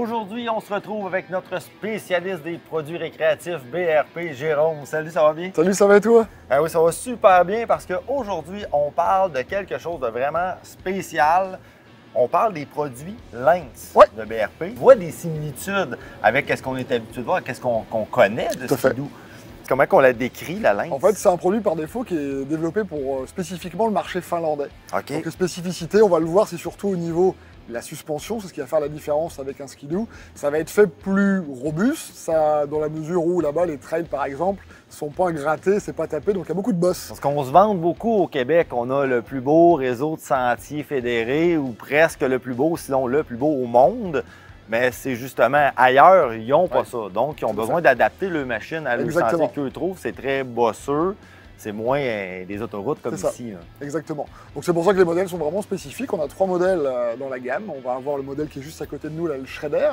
Aujourd'hui, on se retrouve avec notre spécialiste des produits récréatifs, BRP, Jérôme. Salut, ça va bien? Salut, ça va et toi? Ah oui, ça va super bien parce qu'aujourd'hui, on parle de quelque chose de vraiment spécial. On parle des produits Lynx de BRP. On voit des similitudes avec ce qu'on est habitué de voir, qu'est-ce qu'on connaît de Ski-Doo. Comment on la décrit, la Lynx? En fait, c'est un produit par défaut qui est développé pour spécifiquement le marché finlandais. OK. Donc, les spécificités, on va le voir, c'est surtout au niveau de la suspension, c'est ce qui va faire la différence avec un Ski-Doo. Ça va être fait plus robuste, ça, dans la mesure où là-bas, les trails, par exemple, sont pas grattés, c'est pas tapé, donc il y a beaucoup de bosses. Parce qu'on se vante beaucoup au Québec, on a le plus beau réseau de sentiers fédérés, ou presque le plus beau, sinon le plus beau au monde. Mais c'est justement ailleurs, ils n'ont pas ça. Donc, ils ont besoin d'adapter leur machine à leur sentier qu'eux trouvent. C'est très bosseux. C'est moins des autoroutes comme ici. Là. Exactement. Donc c'est pour ça que les modèles sont vraiment spécifiques. On a 3 modèles dans la gamme. On va avoir le modèle qui est juste à côté de nous, là, le Shredder,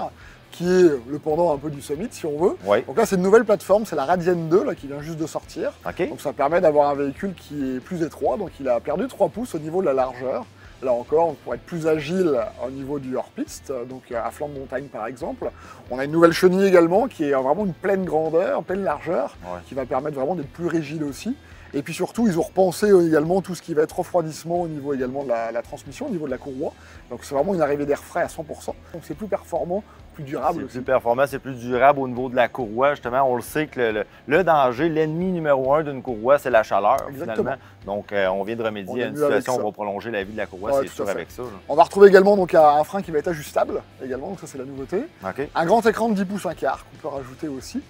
qui est le pendant un peu du Summit, si on veut. Oui. Donc là, c'est une nouvelle plateforme, c'est la Radian 2, là, qui vient juste de sortir. Okay. Donc ça permet d'avoir un véhicule qui est plus étroit. Donc il a perdu 3 pouces au niveau de la largeur. Là encore, pour être plus agile au niveau du hors-piste, donc à flanc de montagne par exemple. On a une nouvelle chenille également qui est vraiment une pleine grandeur, pleine largeur, qui va permettre vraiment d'être plus rigide aussi. Et puis surtout, ils ont repensé également tout ce qui va être refroidissement au niveau également de la transmission, au niveau de la courroie. Donc c'est vraiment une arrivée d'air frais à 100%. Donc c'est plus performant, plus durable. C'est plus performant, c'est plus durable au niveau de la courroie. Justement, on le sait que le danger, l'ennemi numéro 1 d'une courroie, c'est la chaleur, finalement. Donc on vient de remédier à une situation où on va prolonger la vie de la courroie, c'est sûr, avec ça. Là. On va retrouver également donc, un frein qui va être ajustable, également, donc ça c'est la nouveauté. Okay. Un grand écran de 10 pouces 1/4 qu'on peut rajouter aussi.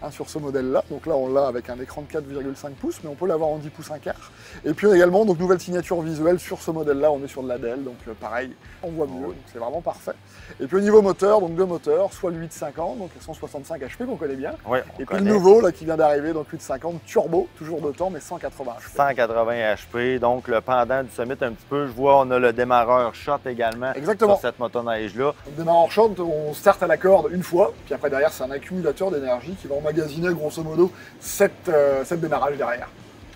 Sur ce modèle-là. Donc là, on l'a avec un écran de 4,5 pouces, mais on peut l'avoir en 10 pouces 1/4. Et puis également, donc nouvelle signature visuelle sur ce modèle-là, on est sur de l'Adel, donc pareil, on voit mieux, donc c'est vraiment parfait. Et puis au niveau moteur, donc 2 moteurs, soit le 850, donc le 165 HP qu'on connaît bien, et puis le nouveau là qui vient d'arriver, donc 850 turbo, toujours de temps, mais 180 HP. 180 HP, donc le pendant du Summit un petit peu, je vois on a le démarreur shot également sur cette motoneige-là. Le démarreur shot, on starte à la corde une fois, puis après derrière c'est un accumulateur d'énergie qui va emmagasiner grosso modo 7 démarrages derrière.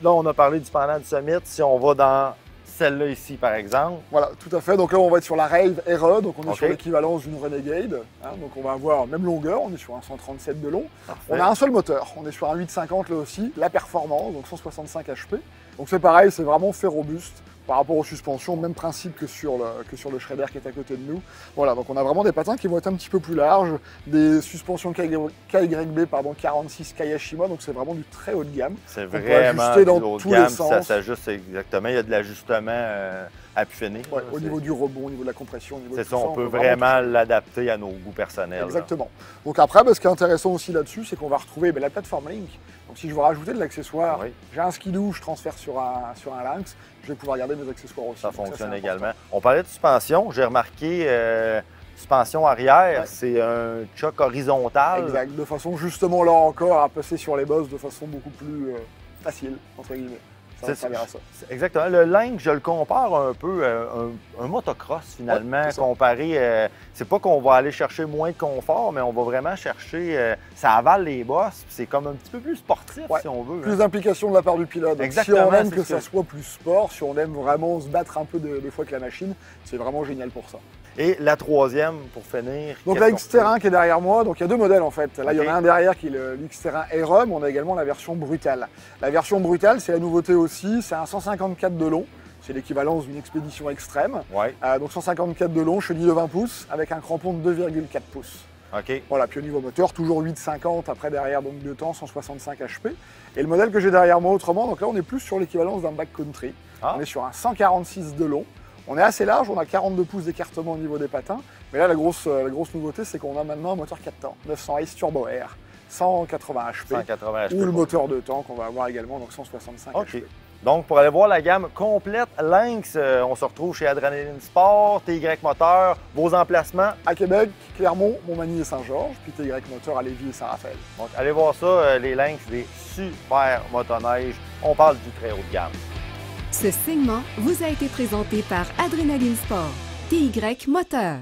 Là, on a parlé du pendant du Summit. Si on va dans celle-là ici, par exemple. Voilà, tout à fait. Donc là, on va être sur la Rave RE, donc on est sur l'équivalence d'une Renegade. Donc on va avoir même longueur, on est sur un 137 de long. Parfait. On a un seul moteur, on est sur un 850 là aussi, la performance, donc 165 HP. Donc c'est pareil, c'est vraiment fait robuste. Par rapport aux suspensions, même principe que sur le Shredder qui est à côté de nous. Voilà, donc on a vraiment des patins qui vont être un petit peu plus larges, des suspensions KYB, 46 Kayashima, donc c'est vraiment du très haut de gamme. C'est vraiment du haut de gamme, ça s'ajuste exactement, il y a de l'ajustement à pu finir. Ouais, au niveau du rebond, au niveau de la compression, au niveau de tout ça, on peut vraiment l'adapter à nos goûts personnels. Exactement. Là. Donc après, ce qui est intéressant aussi là-dessus, c'est qu'on va retrouver la plateforme Link. Donc si je veux rajouter de l'accessoire, j'ai un Ski-Doo, je transfère sur un Lynx, je vais pouvoir garder mes accessoires aussi. Ça fonctionne également. On parlait de suspension, j'ai remarqué suspension arrière, c'est un choc horizontal. Exact, de façon justement là encore à passer sur les bosses de façon beaucoup plus facile, entre guillemets. Ça. Exactement. Le Lynx, je le compare un peu à un motocross finalement, comparé. C'est pas qu'on va aller chercher moins de confort, mais on va vraiment chercher. Ça avale les bosses, c'est comme un petit peu plus sportif si on veut. Plus d'implication de la part du pilote. Donc, si on aime que ça soit plus sport, si on aime vraiment se battre un peu des fois avec la machine, c'est vraiment génial pour ça. Et la troisième, pour finir. Donc la X-Terrain qui est derrière moi, donc il y a 2 modèles en fait. Là il y en a un derrière qui est le X-Terrain RE, mais on a également la version brutale. La version brutale, c'est la nouveauté aussi, c'est un 154 de long, c'est l'équivalence d'une expédition extrême. Donc 154 de long, chenille de 20 pouces, avec un crampon de 2,4 pouces. Voilà, puis au niveau moteur, toujours 850, après derrière donc de temps, 165 HP. Et le modèle que j'ai derrière moi autrement, donc là on est plus sur l'équivalence d'un backcountry. On est sur un 146 de long. On est assez large, on a 42 pouces d'écartement au niveau des patins, mais là la grosse nouveauté c'est qu'on a maintenant un moteur 4 temps, 900 Ace Turbo Air, 180 HP, ou le moteur 2 temps qu'on va avoir également, donc 165 HP. Donc pour aller voir la gamme complète Lynx, on se retrouve chez Adrenaline Sport, TY Moteur, vos emplacements à Québec, Clermont, Montmagny et Saint-Georges, puis TY Moteur à Lévis et Saint-Raphaël. Donc allez voir ça, les Lynx, des super motoneiges, on parle du très haut de gamme. Ce segment vous a été présenté par Adrenaline Sport, TY Moteur.